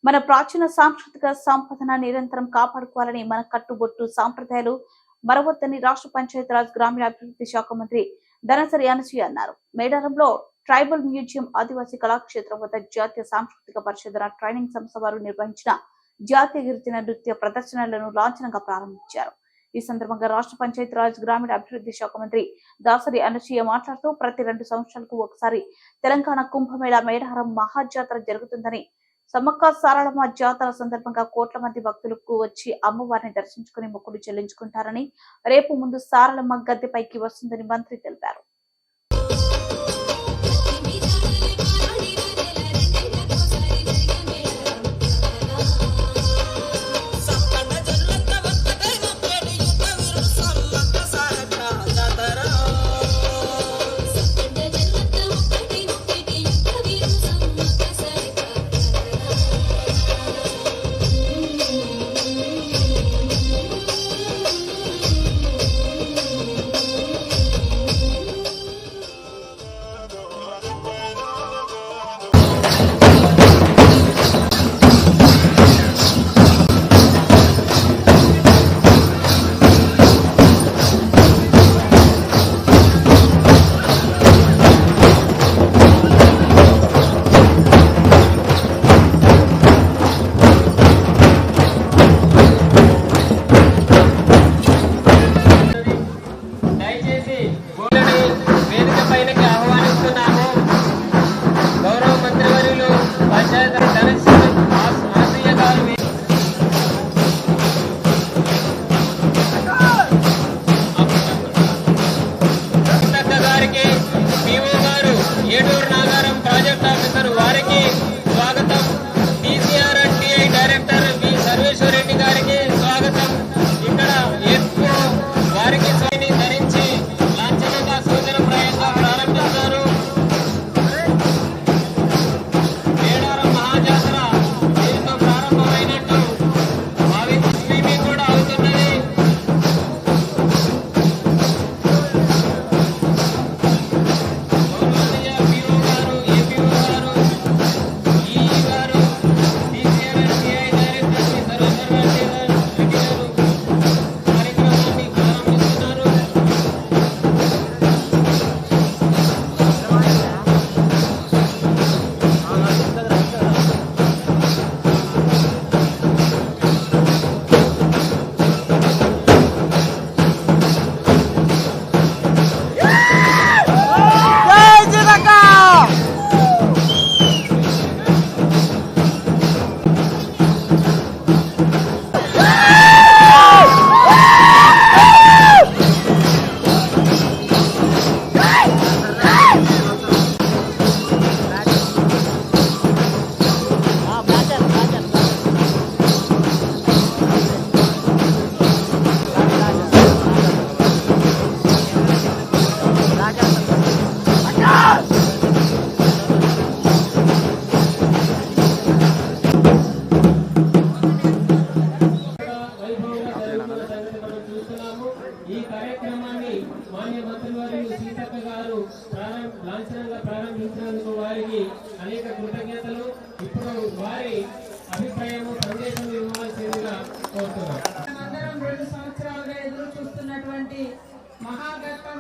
మన ప్రాచీన సాంస్కృతిక సంపదన నిరంతరం కాపాడుకోవాలని మన కట్టుబొట్టు సాంప్రదాయాలు మరవద్దని రాష్ట్ర పంచాయతీరాజ్ గ్రామీణాభివృద్ధి శాఖ మంత్రి ధనసరి అనసూయ అన్నారు. మేడారంలో ట్రైబల్ మ్యూజియం ఆదివాసీ కళాక్షేత్రం వద్ద జాతీయ సాంస్కృతిక పరిశోధన ట్రైనింగ్ సంస్థ వారు నిర్వహించిన జాతీయ గిరిజన నృత్య ప్రదర్శనలను లాంఛనంగా ప్రారంభించారు. ఈ సందర్భంగా రాష్ట్ర పంచాయతీరాజ్ గ్రామీణాభివృద్ధి శాఖ మంత్రి దాసరి అనసూయ మాట్లాడుతూ ప్రతి 2 సంవత్సరాలకు ఒకసారి తెలంగాణ కుంభమేళా మేడారం మహాజాతర జరుగుతుందని, సమ్మక్క సారలమ్మ జాతర సందర్భంగా కోట్ల మంది భక్తులకు వచ్చి అమ్మవారిని దర్శించుకుని మొక్కులు చెల్లించుకుంటారని, రేపు ముందు సారలమ్మ గద్దెపైకి వస్తుందని మంత్రి తెలిపారు. ఈ కార్యక్రమాన్ని మాన్య మంత్రివర్యులు సీతక్క గారు లాంఛనంగా ప్రారంభించినందుకు వారికి అనేక కృతజ్ఞతలు. ఇప్పుడు వారి అభిప్రాయం సందేశం ఇవ్వాల్సిందిగా కోరుతున్నాం. 2 సంవత్సరాలుగా ఎదురు చూస్తున్నటువంటి మహాఘట్టం